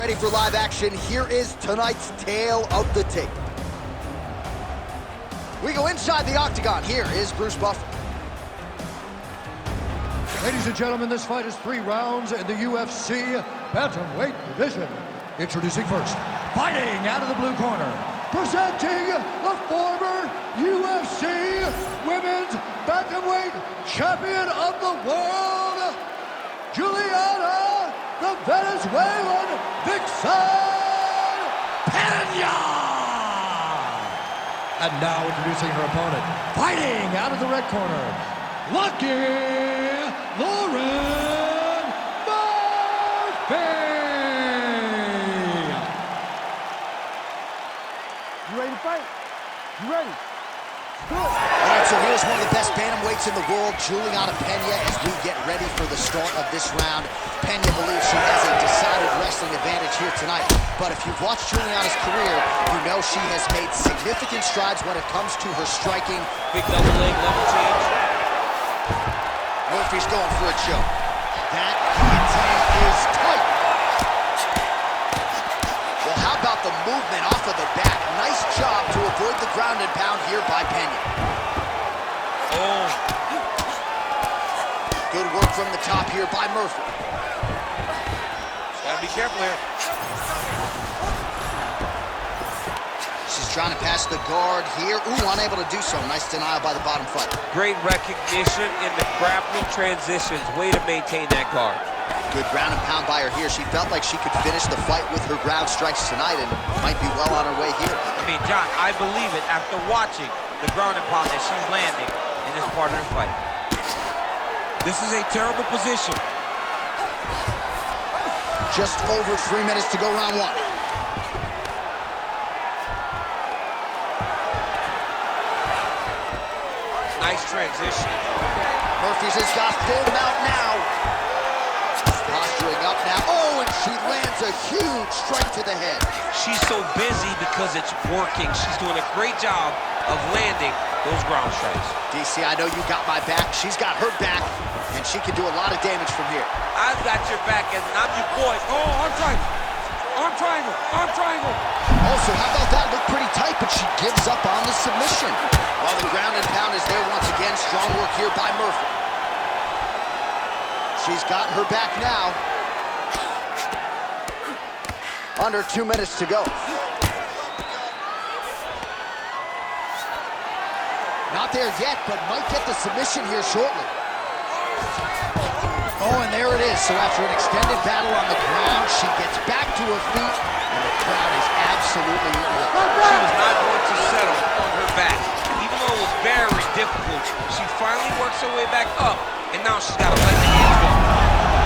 Ready for live action, here is tonight's tale of the tape. We go inside the octagon, here is Bruce Buffer. Ladies and gentlemen, this fight is 3 rounds in the UFC Bantamweight division. Introducing first, fighting out of the blue corner, presenting the former UFC Women's Bantamweight Champion of the World, Julianna, the Venezuelan Vixen Peña! And now introducing her opponent, fighting out of the red corner, Lauren Murphy! You ready to fight? You ready? All right, so here's one of the best bantamweights in the world, Julianna Peña, as we get ready for the start of this round. Peña believes she has a decided wrestling advantage here tonight, but if you've watched Julianna's career, you know she has made significant strides when it comes to her striking. Big double leg, level change. Murphy's going for a choke. That guillotine is tight. Well, how about the movement off of the back? Nice job to avoid the ground and pound here by Peña. Oh. Good work from the top here by Murphy. Gotta be careful here. She's trying to pass the guard here. Ooh, unable to do so. Nice denial by the bottom fighter. Great recognition in the grappling transitions. Way to maintain that guard. Good ground and pound by her here. She felt like she could finish the fight with her ground strikes tonight and might be well on her way here. I mean, John, I believe it after watching the ground and pound that she's landing in this part of the fight. This is a terrible position. Just over 3 minutes to go, round 1. Nice transition. Murphy's has got full mount now. Posturing up now. Oh, and she lands a huge strike to the head. She's so busy because it's working. She's doing a great job of landing those ground strikes. DC, I know you got my back. She's got her back, and she can do a lot of damage from here. I've got your back, and I'm your boy. Oh, arm triangle. Arm triangle. Arm triangle. Also, how about that? Looked pretty tight, but she gives up on the submission. While the ground and pound is there once again. Strong work here by Murphy. She's got her back now. Under 2 minutes to go. Not there yet, but might get the submission here shortly. Oh, and there it is. So after an extended battle on the ground, she gets back to her feet, and the crowd is absolutely eating it. She was not going to settle on her back. Even though it was very difficult, she finally works her way back up, and now she's got to let the hands go.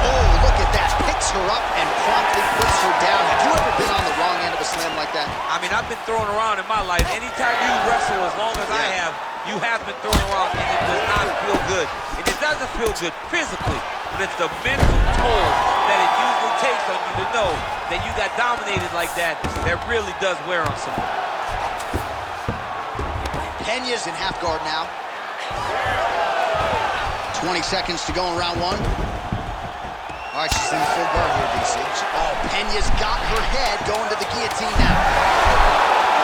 Oh, look at that. Picks her up and promptly puts her down. Have you ever been on the wrong end of a slam like that? I mean, I've been thrown around in my life. Anytime you wrestle as long as I have, you have been thrown around, and it does not feel good. And it doesn't feel good physically, but it's the mental toll that it usually takes on you to know that you got dominated like that really does wear on someone. Peña's in half guard now. 20 seconds to go in round 1. All right, she's in full guard here, DC. Oh, Peña's got her head going to the guillotine now.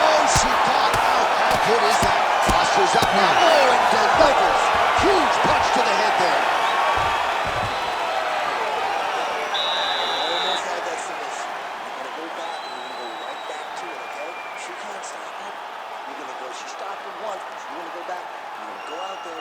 Oh, she got out. How good is that? Posture's up now. Oh, and delivers. Huge punch to the head there. Almost had that submission. You're gonna go back and you're gonna go right back to it, okay? She can't stop it. You're gonna go, she stopped it once, but you're gonna go back, you're gonna go out there.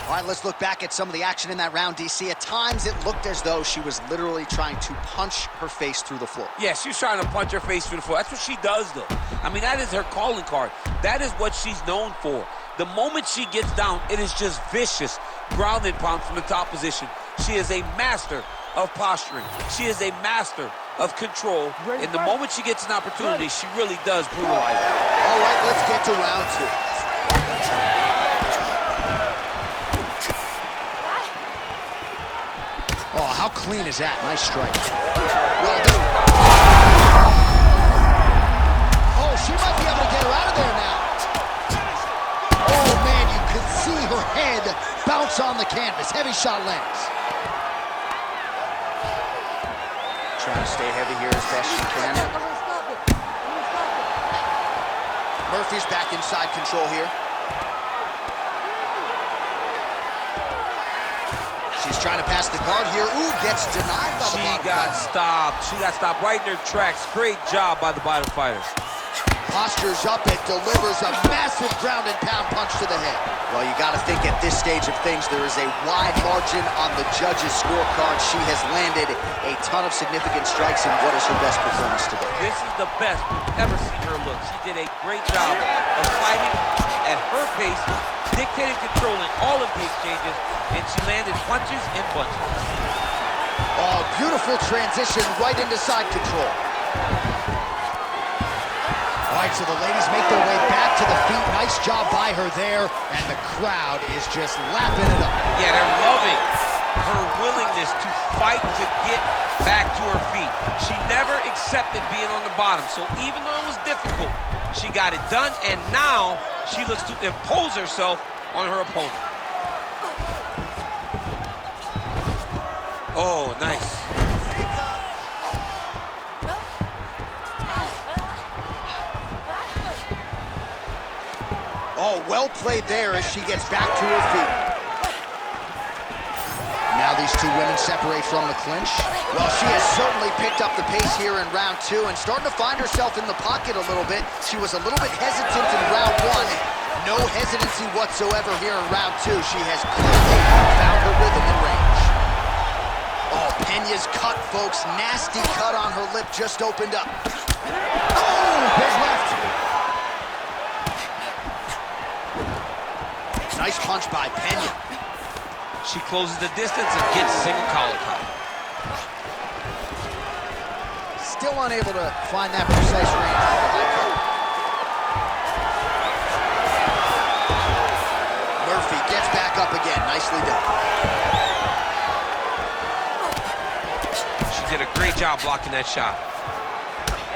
All right, let's look back at some of the action in that round, DC. At times, it looked as though she was literally trying to punch her face through the floor. Yeah, she's trying to punch her face through the floor. That's what she does, though. I mean, that is her calling card. That is what she's known for. The moment she gets down, it is just vicious ground and pound from the top position. She is a master of posturing. She is a master of control. And the moment she gets an opportunity, she really does brutalize it. All right, let's get to round 2. Oh, how clean is that? Nice strike. Well done. Oh, she might be able to get her out of there now. Oh, man, you could see her head bounce on the canvas. Heavy shot lands. Trying to stay stay heavy here as best she can. Murphy's back inside control here. She's trying to pass the guard here. Ooh, gets denied by the bottom. She got stopped. She got stopped right in her tracks. Great job by the bottom fighters. Postures up and delivers a massive ground and pound punch to the head. Well, you got to think at this stage of things, there is a wide margin on the judges' scorecard. She has landed a ton of significant strikes in what is her best performance today. This is the best we've ever seen her look. She did a great job of fighting at her pace, dictating, controlling all of the exchanges, and she landed punches and bunches. Oh, beautiful transition right into side control. All right, so the ladies make their way back to the feet. Nice job by her there, and the crowd is just lapping it up. Yeah, they're loving her willingness to fight to get back to her feet. She never accepted being on the bottom, so even though it was difficult, she got it done, and now she looks to impose herself on her opponent. Oh, nice. Oh, well played there as she gets back to her feet. Now these two women separate from the clinch. Well, she has certainly picked up the pace here in round two and starting to find herself in the pocket a little bit. She was a little bit hesitant in round one. No hesitancy whatsoever here in round two. She has clearly found her rhythm and range. Oh, Peña's cut, folks. Nasty cut on her lip just opened up. Oh, big left. Nice punch by Peña. She closes the distance and gets single collar tie. Still unable to find that precise range for the high cut. Murphy gets back up again. Nicely done. She did a great job blocking that shot.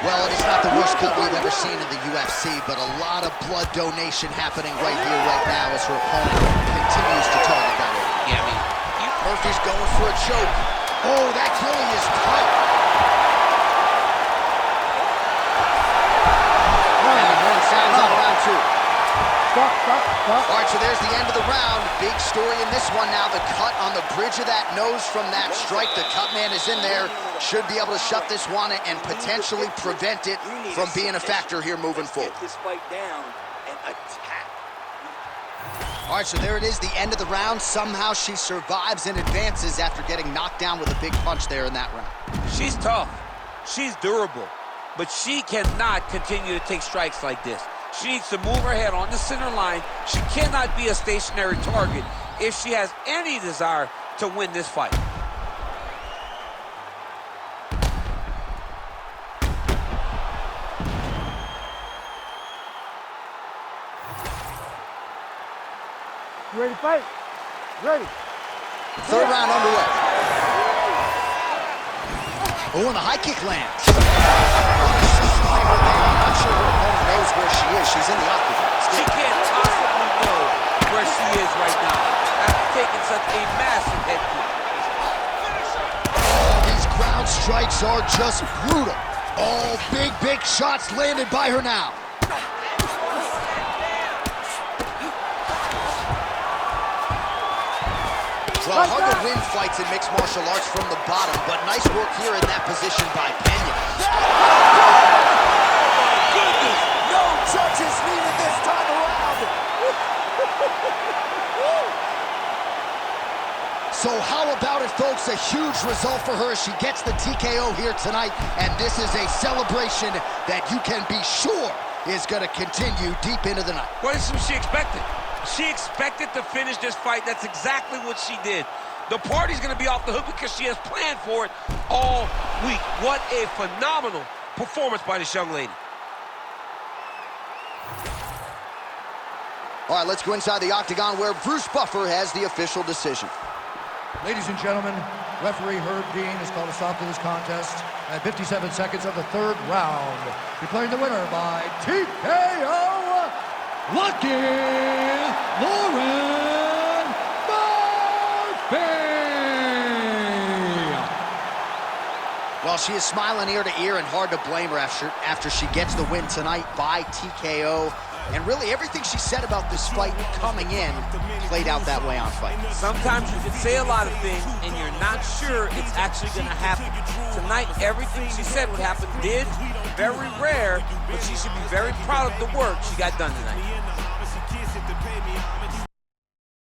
Well, it is not the worst cut we've ever seen in the UFC, but a lot of blood donation happening right here, right now, as her opponent continues to target that area. Yeah, I mean, Murphy's going for a choke. Oh, that killing is tight. And the horn sounds on round two. Stop. All right, so there's the end of the round. Big story in this one now. The cut on the bridge of that nose from that strike. The cut man is in there. Should be able to shut this one and potentially prevent it from being a factor here moving forward. Get this fight down and attack. All right, so there it is, the end of the round. Somehow she survives and advances after getting knocked down with a big punch there in that round. she's tough. She's durable. But she cannot continue to take strikes like this. She needs to move her head on the center line. She cannot be a stationary target if she has any desire to win this fight. You ready to fight? Ready. Third round underway. Oh, and the high kick lands. I'm not sure her opponent knows where she is. She's in the octagon. She can't possibly know where she is right now after taking such a massive head kick. Oh, these ground strikes are just brutal. Oh, big shots landed by her now. Well, hard to win fights in mixed martial arts from the bottom, but nice work here in that position by Peña. Goodness, no judges needed this time around. So how about it, folks? A huge result for her. She gets the TKO here tonight, and this is a celebration that you can be sure is going to continue deep into the night. What is she expected? She expected to finish this fight. That's exactly what she did. The party's going to be off the hook because she has planned for it all week. What a phenomenal performance by this young lady. All right, let's go inside the octagon where Bruce Buffer has the official decision. Ladies and gentlemen, referee Herb Dean has called a stop to this contest at 57 seconds of the third round, declaring the winner by TKO, Lucky Lauren Murphy. Well, Well, she is smiling ear to ear, and hard to blame her after she gets the win tonight by TKO. And really, everything she said about this fight coming in played out that way on fight. Sometimes you can say a lot of things, and you're not sure it's actually going to happen. Tonight, everything she said would happen did. Very rare, but she should be very proud of the work she got done tonight.